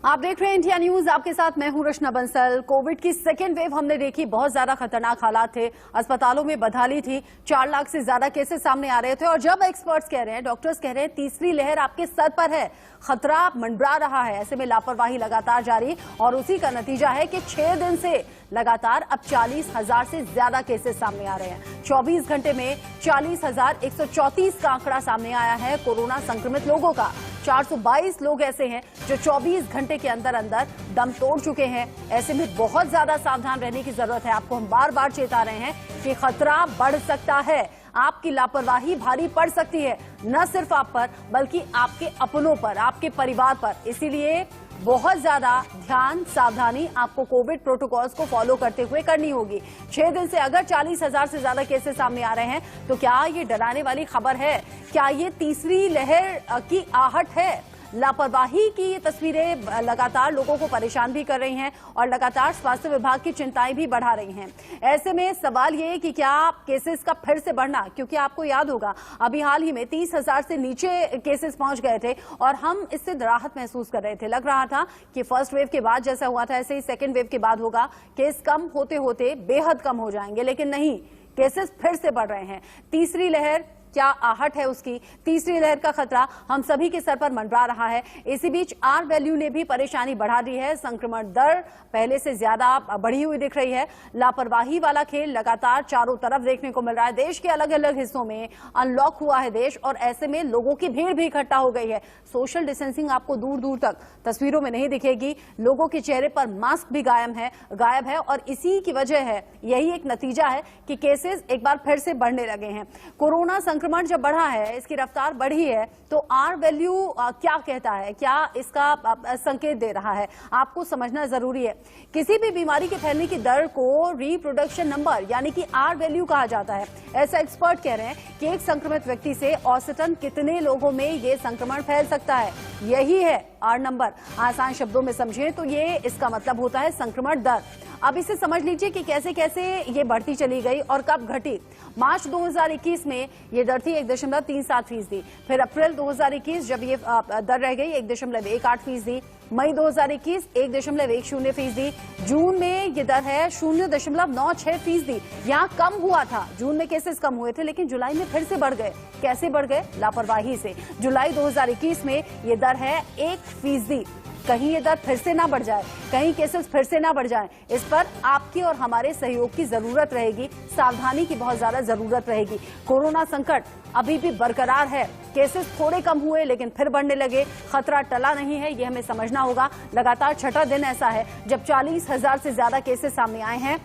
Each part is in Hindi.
आप देख रहे हैं इंडिया न्यूज। आपके साथ मैं हूं रचना बंसल। कोविड की सेकेंड वेव हमने देखी, बहुत ज्यादा खतरनाक हालात थे, अस्पतालों में बदहाली थी, 4 लाख से ज्यादा केसेस सामने आ रहे थे। और जब एक्सपर्ट्स कह रहे हैं, डॉक्टर्स कह रहे हैं तीसरी लहर आपके सर पर है, खतरा मंडरा रहा है, ऐसे में लापरवाही लगातार जारी और उसी का नतीजा है कि 6 दिन से लगातार अब 40,000 से ज्यादा केसेस सामने आ रहे हैं। 24 घंटे में 40,134 का आंकड़ा सामने आया है कोरोना संक्रमित लोगों का। 422 लोग ऐसे हैं जो 24 घंटे के अंदर अंदर दम तोड़ चुके हैं। ऐसे में बहुत ज्यादा सावधान रहने की जरूरत है। आपको हम बार बार चेता रहे हैं कि खतरा बढ़ सकता है, आपकी लापरवाही भारी पड़ सकती है, न सिर्फ आप पर बल्कि आपके अपनों पर, आपके परिवार पर। इसीलिए बहुत ज्यादा ध्यान, सावधानी आपको कोविड प्रोटोकॉल्स को फॉलो करते हुए करनी होगी। 6 दिन से अगर 40,000 से ज्यादा केसेस सामने आ रहे हैं तो क्या ये डराने वाली खबर है? क्या ये तीसरी लहर की आहट है? लापरवाही की ये तस्वीरें लगातार लोगों को परेशान भी कर रही हैं और लगातार स्वास्थ्य विभाग की चिंताएं भी बढ़ा रही हैं। ऐसे में सवाल ये कि क्या केसेस का फिर से बढ़ना, क्योंकि आपको याद होगा अभी हाल ही में 30,000 से नीचे केसेस पहुंच गए थे और हम इससे राहत महसूस कर रहे थे। लग रहा था कि फर्स्ट वेव के बाद जैसा हुआ था ऐसे ही सेकेंड वेव के बाद होगा, केस कम होते होते बेहद कम हो जाएंगे, लेकिन नहीं, केसेस फिर से बढ़ रहे हैं। तीसरी लहर क्या आहट है उसकी, तीसरी लहर का खतरा हम सभी के सर पर मंडरा रहा है। इसी बीच आर वैल्यू ने भी परेशानी बढ़ा दी है। संक्रमण दर पहले से ज्यादा बढ़ी हुई दिख रही है। लापरवाही वाला खेल लगातार चारों तरफ देखने को मिल रहा है। देश के अलग अलग हिस्सों में अनलॉक हुआ है देश और ऐसे में लोगों की भीड़ भी इकट्ठा हो गई है। सोशल डिस्टेंसिंग आपको दूर दूर तक तस्वीरों में नहीं दिखेगी। लोगों के चेहरे पर मास्क भी गायब है और इसी की वजह है, यही एक नतीजा है कि केसेस एक बार फिर से बढ़ने लगे हैं। कोरोना संक्रमण जब बढ़ा है, इसकी रफ्तार बढ़ी है, तो आर वैल्यू क्या कहता है, क्या इसका संकेत दे रहा है, आपको समझना जरूरी है। किसी भी बीमारी के फैलने की दर को रिप्रोडक्शन नंबर यानी कि आर वैल्यू कहा जाता है। ऐसा एक्सपर्ट कह रहे हैं कि एक संक्रमित व्यक्ति से औसतन कितने लोगों में ये संक्रमण फैल सकता है, यही है आर नंबर। आसान शब्दों में समझें तो ये इसका मतलब होता है संक्रमण दर। अब इसे समझ लीजिए कि कैसे कैसे ये बढ़ती चली गई और कब घटी। मार्च 2021 में ये दर थी 1.37%, फिर अप्रैल 2021 जब ये दर रह गई 1.18%, मई 2021 1.10%, जून में ये दर है 0.96%। यहाँ कम हुआ था, जून में केसेस कम हुए थे, लेकिन जुलाई में फिर से बढ़ गए। कैसे बढ़ गए? लापरवाही से। जुलाई 2021 में ये दर है 1%। कहीं ये दर फिर से ना बढ़ जाए, कहीं केसेस फिर से ना बढ़ जाएं, इस पर आपकी और हमारे सहयोग की जरूरत रहेगी, सावधानी की बहुत ज्यादा जरूरत रहेगी। कोरोना संकट अभी भी बरकरार है, केसेस थोड़े कम हुए लेकिन फिर बढ़ने लगे, खतरा टला नहीं है, ये हमें समझना होगा। लगातार छठा दिन ऐसा है जब 40,000 से ज्यादा केसेस सामने आए हैं।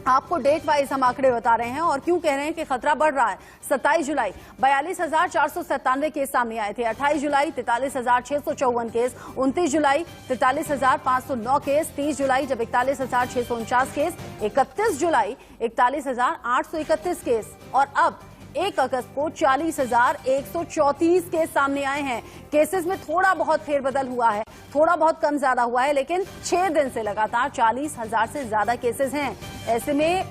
आपको डेट वाइज हम आंकड़े बता रहे हैं और क्यों कह रहे हैं कि खतरा बढ़ रहा है। 27 जुलाई 42,497 केस सामने आए थे, 28 जुलाई 43,654 केस, 29 जुलाई 43,509 केस, 30 जुलाई जब 41,649 केस, 31 जुलाई 41,831 केस और अब 1 अगस्त को 40,134 केस सामने आए हैं। केसेस में थोड़ा बहुत फेरबदल हुआ है, थोड़ा बहुत कम ज्यादा हुआ है, लेकिन 6 दिन से लगातार 40,000 से ज्यादा केसेस हैं। ऐसे में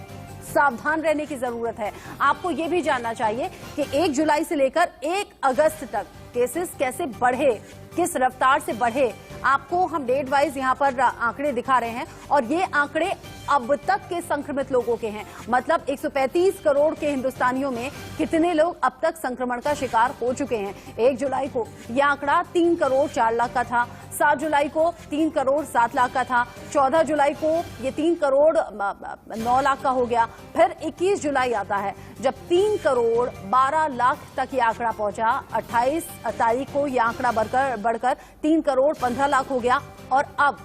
सावधान रहने की जरूरत है। आपको यह भी जानना चाहिए कि 1 जुलाई से लेकर 1 अगस्त तक केसेस कैसे बढ़े, किस रफ्तार से बढ़े। आपको हम डेट वाइज यहां पर आंकड़े दिखा रहे हैं और ये आंकड़े अब तक के संक्रमित लोगों के हैं। मतलब 135 करोड़ के हिंदुस्तानियों में कितने लोग अब तक संक्रमण का शिकार हो चुके हैं। 1 जुलाई को यह आंकड़ा 3 करोड़ 4 लाख का था, 7 जुलाई को 3 करोड़ 7 लाख का था, 14 जुलाई को ये 3 करोड़ 9 लाख का हो गया। फिर 21 जुलाई आता है जब 3 करोड़ 12 लाख तक ये आंकड़ा पहुंचा। 28 तारीख को यह आंकड़ा बढ़कर 3 करोड़ 15 लाख हो गया और अब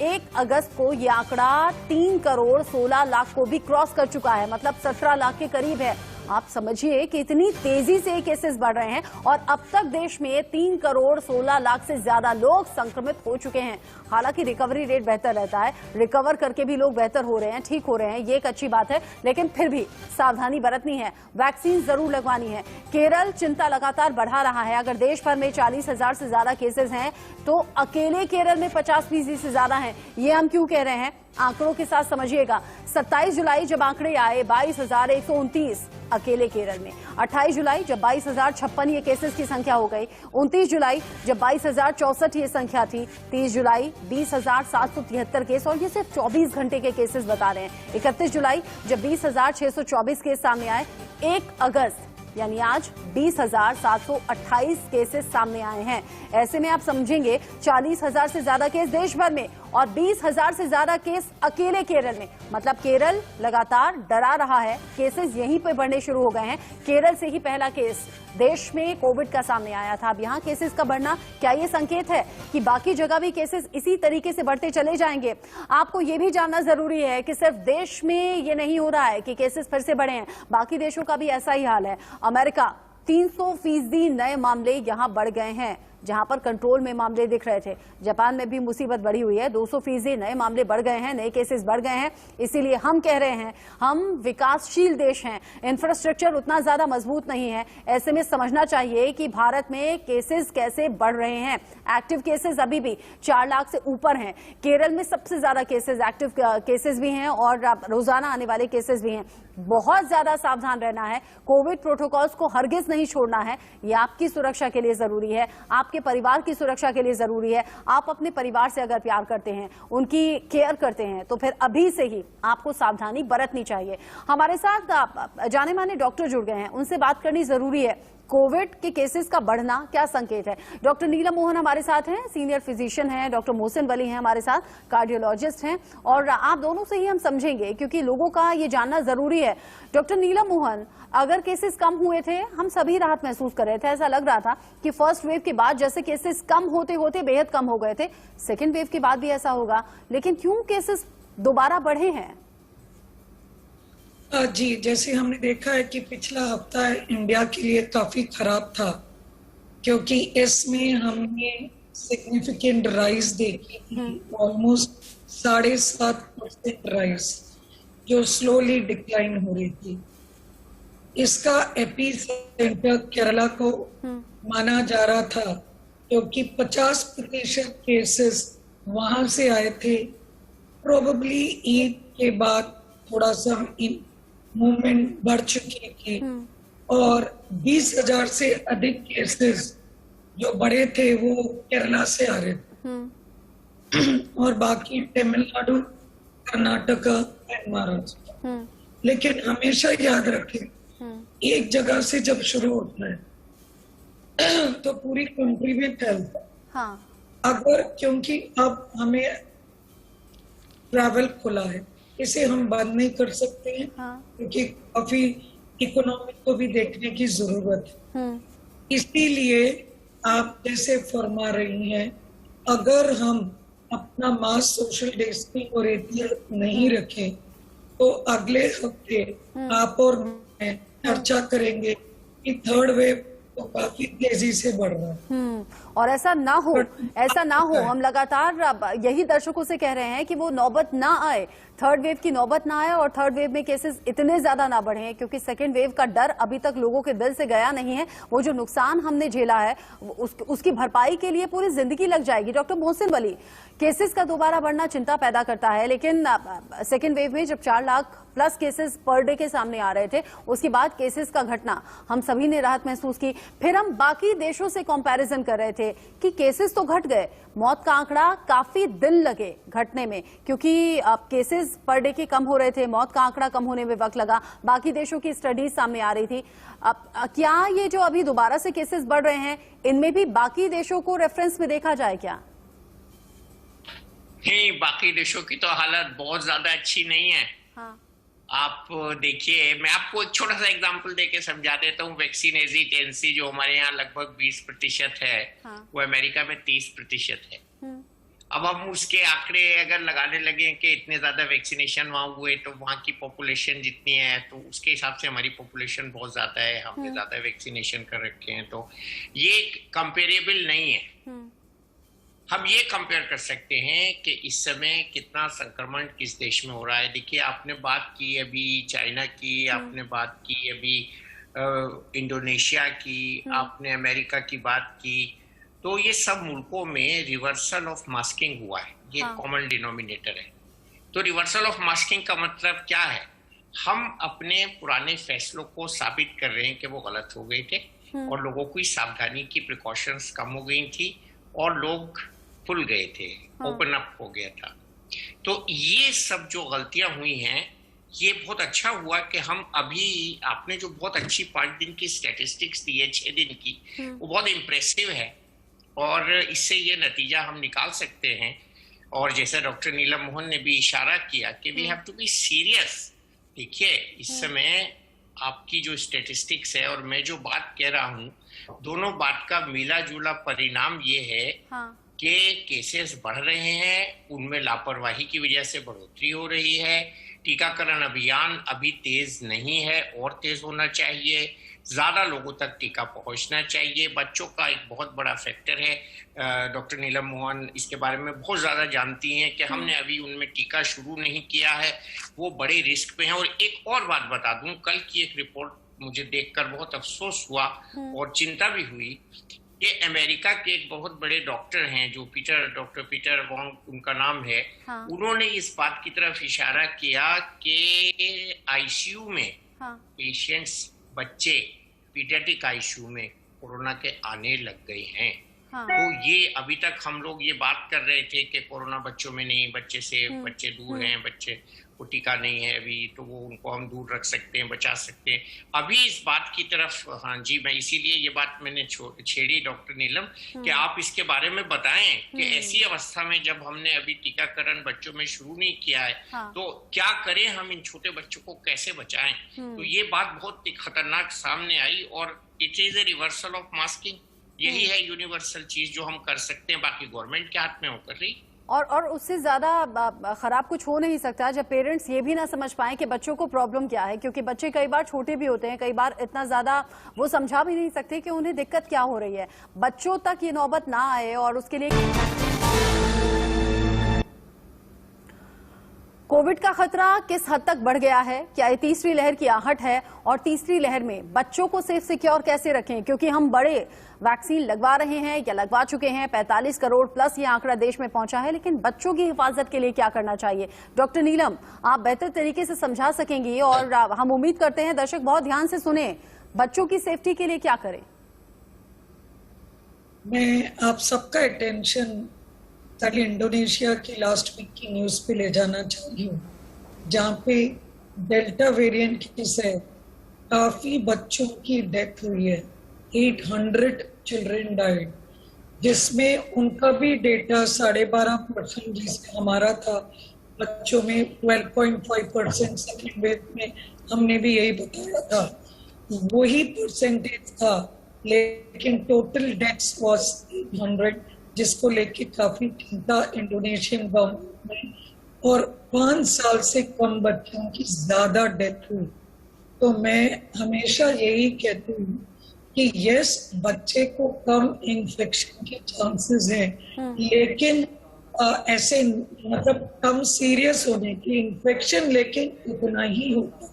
1 अगस्त को यह आंकड़ा 3 करोड़ 16 लाख को भी क्रॉस कर चुका है, मतलब 17 लाख के करीब है। आप समझिए कि इतनी तेजी से केसेस बढ़ रहे हैं और अब तक देश में 3 करोड़ 16 लाख से ज्यादा लोग संक्रमित हो चुके हैं। हालांकि रिकवरी रेट बेहतर रहता है, रिकवर करके भी लोग बेहतर हो रहे हैं, ठीक हो रहे हैं, ये एक अच्छी बात है, लेकिन फिर भी सावधानी बरतनी है, वैक्सीन जरूर लगवानी है। केरल चिंता लगातार बढ़ा रहा है। अगर देश भर में 40,000 से ज्यादा केसेस हैं तो अकेले केरल में 50% से ज्यादा हैं। ये हम क्यों कह रहे हैं? आंकड़ों के साथ समझिएगा। 27 जुलाई जब आंकड़े आए 22,129 अकेले केरल में, 28 जुलाई जब 22,056 ये केसेस की संख्या हो गई, 29 जुलाई जब 22,064 ये संख्या थी, 30 जुलाई 20,773 केस, और ये सिर्फ 24 घंटे के केसेस बता रहे हैं। 31 जुलाई जब 20,624 केस सामने आए, 1 अगस्त यानी आज 20,728 केसेस सामने आए हैं। ऐसे में आप समझेंगे 40,000 से ज्यादा केस देश भर में और 20,000 से ज्यादा केस अकेले केरल में। मतलब केरल लगातार डरा रहा है, केसेस यहीं पे बढ़ने शुरू हो गए हैं। केरल से ही पहला केस देश में कोविड का सामने आया था। अब यहाँ केसेस का बढ़ना, क्या ये संकेत है कि बाकी जगह भी केसेस इसी तरीके से बढ़ते चले जाएंगे? आपको ये भी जानना जरूरी है कि सिर्फ देश में ये नहीं हो रहा है कि केसेस फिर से बढ़े हैं, बाकी देशों का भी ऐसा ही हाल है। अमेरिका 300% नए मामले यहां बढ़ गए हैं, जहां पर कंट्रोल में मामले दिख रहे थे। जापान में भी मुसीबत बढ़ी हुई है, 200% नए मामले बढ़ गए हैं, नए केसेस बढ़ गए हैं। इसीलिए हम कह रहे हैं हम विकासशील देश हैं, इंफ्रास्ट्रक्चर उतना ज्यादा मजबूत नहीं है। ऐसे में समझना चाहिए कि भारत में केसेस कैसे बढ़ रहे हैं। एक्टिव केसेस अभी भी 4 लाख से ऊपर हैं। केरल में सबसे ज्यादा केसेस, एक्टिव केसेस भी हैं और रोजाना आने वाले केसेस भी हैं। बहुत ज्यादा सावधान रहना है, कोविड प्रोटोकॉल्स को हरगिज नहीं छोड़ना है। ये आपकी सुरक्षा के लिए जरूरी है, आपके परिवार की सुरक्षा के लिए जरूरी है। आप अपने परिवार से अगर प्यार करते हैं, उनकी केयर करते हैं, तो फिर अभी से ही आपको सावधानी बरतनी चाहिए। हमारे साथ जाने माने डॉक्टर जुड़ गए हैं, उनसे बात करनी जरूरी है। कोविड के केसेस का बढ़ना क्या संकेत है? डॉक्टर नीलम मोहन हमारे साथ हैं, सीनियर फिजिशियन हैं। डॉक्टर मोहसिन वली हैं हमारे साथ, कार्डियोलॉजिस्ट हैं। और आप दोनों से ही हम समझेंगे क्योंकि लोगों का ये जानना जरूरी है। डॉक्टर नीलम मोहन, अगर केसेस कम हुए थे, हम सभी राहत महसूस कर रहे थे, ऐसा लग रहा था कि फर्स्ट वेव के बाद जैसे केसेस कम होते होते बेहद कम हो गए थे, सेकेंड वेव के बाद भी ऐसा होगा, लेकिन क्यों केसेस दोबारा बढ़े हैं? जी, जैसे हमने देखा है कि पिछला हफ्ता इंडिया के लिए काफी खराब था, क्योंकि इसमें हमने सिग्निफिकेंट राइज देखी थी, ऑलमोस्ट 7.5% राइज, जो स्लोली डिक्लाइन हो रही थी। इसका एपिसेंटर केरला को माना जा रहा था, क्योंकि 50% केसेस वहां से आए थे। प्रोबेबली ईद के बाद थोड़ा सा मूवमेंट बढ़ चुकी थी और 20,000 से अधिक केसेस जो बड़े थे वो केरला से आ रहे थे और बाकी तमिलनाडु, कर्नाटका एंड महाराष्ट्र। लेकिन हमेशा याद रखें, एक जगह से जब शुरू होता है तो पूरी कंट्री में फैलता है। हाँ। अगर, क्योंकि अब हमें ट्रैवल खुला है, इसे हम बंद नहीं कर सकते हैं। हाँ। क्योंकि काफी इकोनॉमिक को भी देखने की जरूरत है। इसीलिए आप जैसे फरमा रही हैं, अगर हम अपना मास सोशल डिस्टेंसिंग और एहतियात नहीं रखें तो अगले हफ्ते आप और मैं चर्चा करेंगे कि थर्ड वेव तो काफी तेजी से बढ़ रहा है। और ऐसा ना हो, ऐसा ना हो। हम लगातार यही दर्शकों से कह रहे हैं कि वो नौबत ना आए, थर्ड वेव की नौबत ना आए और थर्ड वेव में केसेस इतने ज्यादा ना बढ़े, क्योंकि सेकेंड वेव का डर अभी तक लोगों के दिल से गया नहीं है। वो जो नुकसान हमने झेला है उसकी भरपाई के लिए पूरी जिंदगी लग जाएगी। डॉक्टर मोहसिन वली, केसेस का दोबारा बढ़ना चिंता पैदा करता है, लेकिन सेकेंड वेव में जब 4 lakh plus cases per day के सामने आ रहे थे, उसके बाद केसेस का घटना, हम सभी ने राहत महसूस की। फिर हम बाकी देशों से कंपैरिजन कर रहे थे कि केसेस तो घट गए, मौत का आंकड़ा काफी दिन लगे घटने में, क्योंकि केसेस पर डे के कम हो रहे थे, मौत का आंकड़ा कम होने में वक्त लगा। बाकी देशों की स्टडीज सामने आ रही थी। क्या ये जो अभी दोबारा से केसेस बढ़ रहे हैं, इनमें भी बाकी देशों को रेफरेंस में देखा जाए क्या? नहीं, बाकी देशों की तो हालत बहुत ज्यादा अच्छी नहीं है। हाँ। आप देखिए, मैं आपको एक छोटा सा एग्जांपल देके समझा देता हूँ। वैक्सीन हेजिटेंसी जो हमारे यहाँ लगभग 20% है, हाँ। वो अमेरिका में 30% है। अब हम उसके आंकड़े अगर लगाने लगे कि इतने ज्यादा वैक्सीनेशन वहां हुए तो वहां की पॉपुलेशन जितनी है तो उसके हिसाब से हमारी पॉपुलेशन बहुत ज्यादा है, हमने ज्यादा वैक्सीनेशन कर रखे हैं, तो ये कंपेरेबल नहीं है। हम ये कंपेयर कर सकते हैं कि इस समय कितना संक्रमण किस देश में हो रहा है। देखिए, आपने बात की अभी चाइना की, आपने बात की अभी इंडोनेशिया की, आपने अमेरिका की बात की, तो ये सब मुल्कों में रिवर्सल ऑफ मास्किंग हुआ है। ये कॉमन डिनोमिनेटर है तो रिवर्सल ऑफ मास्किंग का मतलब क्या है? हम अपने पुराने फैसलों को साबित कर रहे हैं कि वो गलत हो गए थे और लोगों की सावधानी की प्रिकॉशंस कम हो गई थी और लोग खुल गए थे, ओपन अप हो गया था। तो ये सब जो गलतियां हुई हैं, ये बहुत अच्छा हुआ कि हम अभी, आपने जो बहुत अच्छी 5 दिन की स्टैटिस्टिक्स दी है, 6 दिन की, वो बहुत इम्प्रेसिव है और इससे ये नतीजा हम निकाल सकते हैं। और जैसे डॉक्टर नीलम मोहन ने भी इशारा किया कि we have to be serious. देखिए, इस समय आपकी जो स्टैटिस्टिक्स है और मैं जो बात कह रहा हूँ, दोनों बात का मिला जुला परिणाम ये है कि केसेस बढ़ रहे हैं, उनमें लापरवाही की वजह से बढ़ोतरी हो रही है। टीकाकरण अभियान अभी तेज नहीं है और तेज होना चाहिए, ज्यादा लोगों तक टीका पहुंचना चाहिए। बच्चों का एक बहुत बड़ा फैक्टर है, डॉक्टर नीलम मोहन इसके बारे में बहुत ज्यादा जानती हैं कि हमने अभी उनमें टीका शुरू नहीं किया है, वो बड़े रिस्क पे हैं। और एक और बात बता दूं, कल की एक रिपोर्ट मुझे देखकर बहुत अफसोस हुआ और चिंता भी हुई कि अमेरिका के एक बहुत बड़े डॉक्टर हैं जो डॉक्टर पीटर वोंग उनका नाम है, उन्होंने इस बात की तरफ इशारा किया कि आईसीयू में पेशेंट्स, बच्चे पीडियाट्रिक आईसीयू में कोरोना के आने लग गए हैं। तो ये अभी तक हम लोग ये बात कर रहे थे कि कोरोना बच्चों में नहीं, बच्चे से बच्चे दूर हैं, बच्चे को टीका नहीं है अभी, तो वो उनको हम दूर रख सकते हैं, बचा सकते हैं। अभी इस बात की तरफ, हाँ जी, मैं इसीलिए ये बात मैंने छेड़ी डॉक्टर नीलम कि आप इसके बारे में बताएं कि ऐसी अवस्था में जब हमने अभी टीकाकरण बच्चों में शुरू नहीं किया है, तो क्या करें, हम इन छोटे बच्चों को कैसे बचाएं। तो ये बात बहुत खतरनाक सामने आई और it is a reversal of masking. यही है यूनिवर्सल चीज जो हम कर सकते हैं, बाकी गवर्नमेंट के हाथ में हो कर रही। और उससे ज्यादा खराब कुछ हो नहीं सकता जब पेरेंट्स ये भी ना समझ पाएं कि बच्चों को प्रॉब्लम क्या है, क्योंकि बच्चे कई बार छोटे भी होते हैं, कई बार इतना ज्यादा वो समझा भी नहीं सकते कि उन्हें दिक्कत क्या हो रही है। बच्चों तक ये नौबत ना आए और उसके लिए कोविड का खतरा किस हद तक बढ़ गया है, क्या ये तीसरी लहर की आहट है, और तीसरी लहर में बच्चों को सेफ सिक्योर कैसे रखें, क्योंकि हम बड़े वैक्सीन लगवा रहे हैं या लगवा चुके हैं, 45 करोड़ प्लस ये आंकड़ा देश में पहुंचा है, लेकिन बच्चों की हिफाजत के लिए क्या करना चाहिए। डॉक्टर नीलम, आप बेहतर तरीके से समझा सकेंगी और हम उम्मीद करते हैं दर्शक बहुत ध्यान से सुने, बच्चों की सेफ्टी के लिए क्या करें। मैं आप सबका अटेंशन कल इंडोनेशिया की लास्ट वीक की न्यूज पे ले जाना चाहती हूँ, जहाँ पे डेल्टा वेरिएंट से काफी बच्चों की डेथ हुई है। 800 चिल्ड्रन डाइड, जिसमें उनका भी डेटा 12.5% जिसमें हमारा था, बच्चों में 12.5% सेकेंड वेव में हमने भी यही बताया था, वही परसेंटेज था, लेकिन टोटल डेथ्स वाज 800, जिसको लेके काफी चिंता इंडोनेशियन गवर्नमेंट में, और 5 साल से कम बच्चों की ज्यादा डेथ हुई। तो मैं हमेशा यही कहती हूँ कि यस, बच्चे को कम इन्फेक्शन के चांसेस हैं, लेकिन ऐसे मतलब कम सीरियस होने की इन्फेक्शन लेकिन उतना ही होता।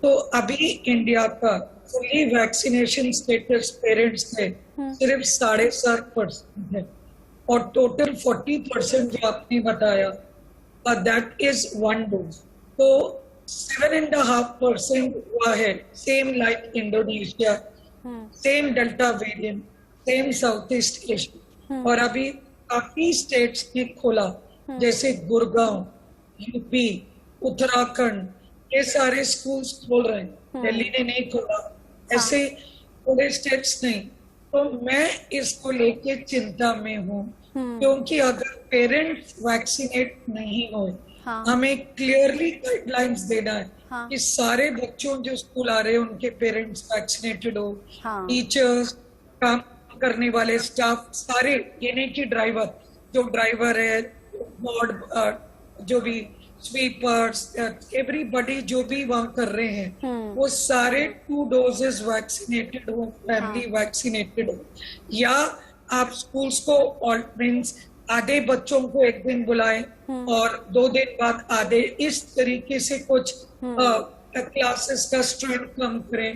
तो अभी इंडिया का फुली वैक्सीनेशन स्टेटस पेरेंट्स से सिर्फ 7.5% है, और टोटल 40% जो आपने बताया दैट इज 1 डोज। तो 7.5% हुआ है, same like Indonesia, same delta variant, same south east Asia. और अभी काफी स्टेट्स ने खोला, जैसे गुड़गांव, यूपी, उत्तराखंड, ये सारे स्कूल्स खोल रहे हैं, दिल्ली ने नहीं खोला, ऐसे थोड़े स्टेट्स नहीं। तो मैं इसको लेके चिंता में हूँ, क्योंकि अगर पेरेंट्स वैक्सीनेट नहीं हो, हमें क्लियरली गाइडलाइंस देना है कि सारे बच्चों जो स्कूल आ रहे हैं उनके पेरेंट्स वैक्सीनेटेड हो, टीचर्स, काम करने वाले स्टाफ सारे, ये नहीं कि ड्राइवर है, वार्ड जो भी स्वीपर्स, एवरीबडी जो भी वहाँ कर रहे हैं, वो सारे 2 डोजेस वैक्सीनेटेड हो, फैमिली वैक्सीनेटेड हो, या आप स्कूल्स को मीन्स आधे बच्चों को एक दिन बुलाएं और 2 दिन बाद आधे, इस तरीके से कुछ क्लासेस का स्ट्रेंथ कम करें।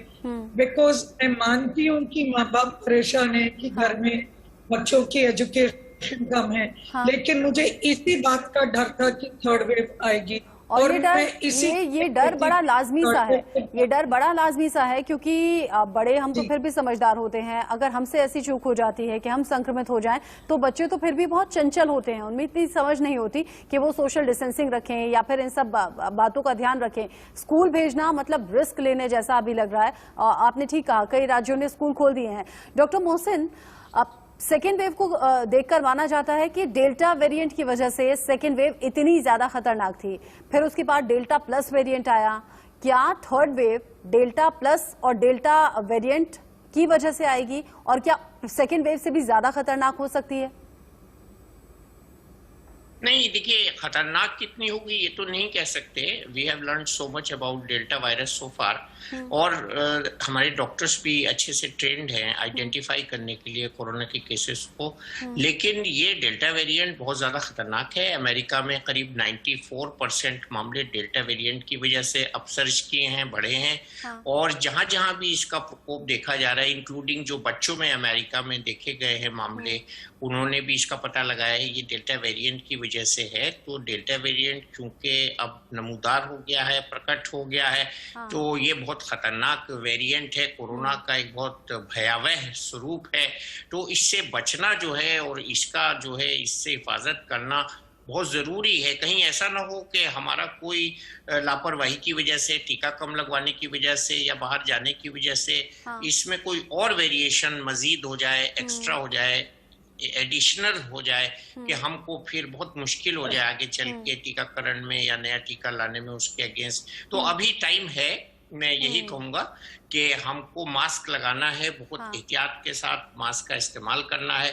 बिकॉज मैं मानती हूँ कि माँ बाप परेशान है कि घर में बच्चों की एजुकेशन प्रोटेक्शन कम है। हाँ। लेकिन मुझे इसी बात का डर था कि थर्ड वेव आएगी, और ये डर, मैं इसी ये डर बड़ा लाजमी सा है, ये डर बड़ा लाजमी सा है, क्योंकि बड़े हम तो फिर भी समझदार होते हैं। अगर हमसे ऐसी चूक हो जाती है कि हम संक्रमित हो जाएं, तो बच्चे तो फिर भी बहुत चंचल होते हैं, उनमें इतनी समझ नहीं होती कि वो सोशल डिस्टेंसिंग रखें या फिर इन सब बातों का ध्यान रखें। स्कूल भेजना मतलब रिस्क लेने जैसा अभी लग रहा है। आपने ठीक कहा, कई राज्यों ने स्कूल खोल दिए हैं। डॉक्टर मोहसिन, सेकेंड वेव को देखकर माना जाता है कि डेल्टा वेरिएंट की वजह से सेकेंड वेव इतनी ज्यादा खतरनाक थी, फिर उसके बाद डेल्टा प्लस वेरिएंट आया। क्या थर्ड वेव डेल्टा प्लस और डेल्टा वेरिएंट की वजह से आएगी, और क्या सेकेंड वेव से भी ज्यादा खतरनाक हो सकती है? नहीं, देखिए खतरनाक कितनी होगी ये तो नहीं कह सकते। We have learn so much about delta virus so far, और हमारे डॉक्टर्स भी अच्छे से ट्रेंड हैं आइडेंटिफाई करने के लिए कोरोना के केसेस को। लेकिन ये डेल्टा वेरिएंट बहुत ज़्यादा खतरनाक है। अमेरिका में करीब 94% मामले डेल्टा वेरिएंट की वजह से अपसर्ज किए हैं, बढ़े हैं। और जहाँ जहाँ भी इसका प्रकोप देखा जा रहा है, इंक्लूडिंग जो बच्चों में अमेरिका में देखे गए हैं मामले, उन्होंने भी इसका पता लगाया है ये डेल्टा वेरिएंट की वजह से है। तो डेल्टा वेरिएंट क्योंकि अब नमूदार हो गया है, प्रकट हो गया है, तो ये बहुत खतरनाक वेरिएंट है, कोरोना का एक बहुत भयावह स्वरूप है। तो इससे बचना जो है और इसका जो है इससे हिफाजत करना बहुत ज़रूरी है। कहीं ऐसा ना हो कि हमारा कोई लापरवाही की वजह से, टीका कम लगवाने की वजह से या बाहर जाने की वजह से इसमें कोई और वेरिएशन मजीद हो जाए, एक्स्ट्रा हो जाए, एडिशनल हो जाए कि हमको फिर बहुत मुश्किल हो जाए आगे चल के टीकाकरण में या नया टीका लाने में उसके अगेंस्ट। तो अभी टाइम है, मैं यही कहूंगा कि हमको मास्क लगाना है, बहुत एहतियात के साथ मास्क का इस्तेमाल करना है,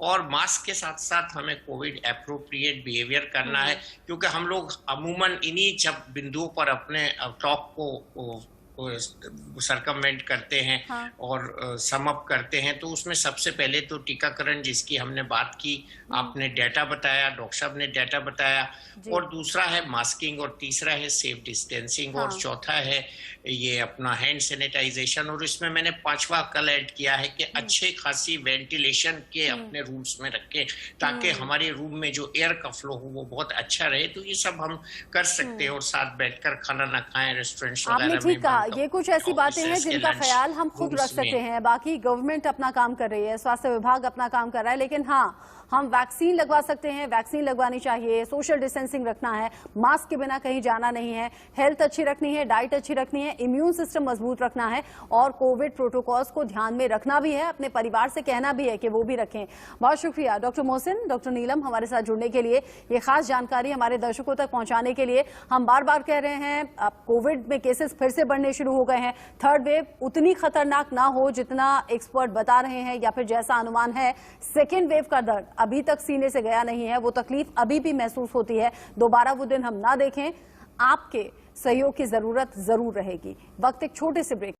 और मास्क के साथ साथ हमें कोविड एप्रोप्रिएट बिहेवियर करना है, क्योंकि हम लोग अमूमन इन्हीं जब बिंदुओं पर अपने टॉक को सरकमवेंट करते हैं और सम अप करते हैं। तो उसमें सबसे पहले तो टीकाकरण जिसकी हमने बात की, आपने डाटा बताया, डॉक्टर साहब ने डाटा बताया, और दूसरा है मास्किंग, और तीसरा है सेफ डिस्टेंसिंग, और चौथा है ये अपना हैंड सैनिटाइजेशन। और इसमें मैंने पांचवा कल ऐड किया है कि अच्छे खासी वेंटिलेशन के अपने रूम्स में रखें, ताकि हमारे रूम में जो एयर का फ्लो हो वो बहुत अच्छा रहे। तो ये सब हम कर सकते हैं, और साथ बैठकर खाना ना खाएं रेस्टोरेंट्स वगैरह में। ये कुछ ऐसी बातें हैं जिनका ख्याल हम खुद रख सकते हैं। बाकी गवर्नमेंट अपना काम कर रही है, स्वास्थ्य विभाग अपना काम कर रहा है, लेकिन हाँ, हम वैक्सीन लगवा सकते हैं, वैक्सीन लगवानी चाहिए, सोशल डिस्टेंसिंग रखना है, मास्क के बिना कहीं जाना नहीं है, हेल्थ अच्छी रखनी है, डाइट अच्छी रखनी है, इम्यून सिस्टम मजबूत रखना है, और कोविड प्रोटोकॉल्स को ध्यान में रखना भी है, अपने परिवार से कहना भी है कि वो भी रखें। बहुत शुक्रिया डॉक्टर मोहसिन, डॉक्टर नीलम, हमारे साथ जुड़ने के लिए, ये खास जानकारी हमारे दर्शकों तक पहुंचाने के लिए। हम बार बार कह रहे हैं, अब कोविड में केसेस फिर से बढ़ने शुरू हो गए हैं। थर्ड वेव उतनी खतरनाक ना हो जितना एक्सपर्ट बता रहे हैं, या फिर जैसा अनुमान है। सेकेंड वेव का दर्द अभी तक सीने से गया नहीं है, वो तकलीफ अभी भी महसूस होती है। दोबारा वो दिन हम ना देखें, आपके सहयोग की जरूरत जरूर रहेगी। वक्त एक छोटे से ब्रेक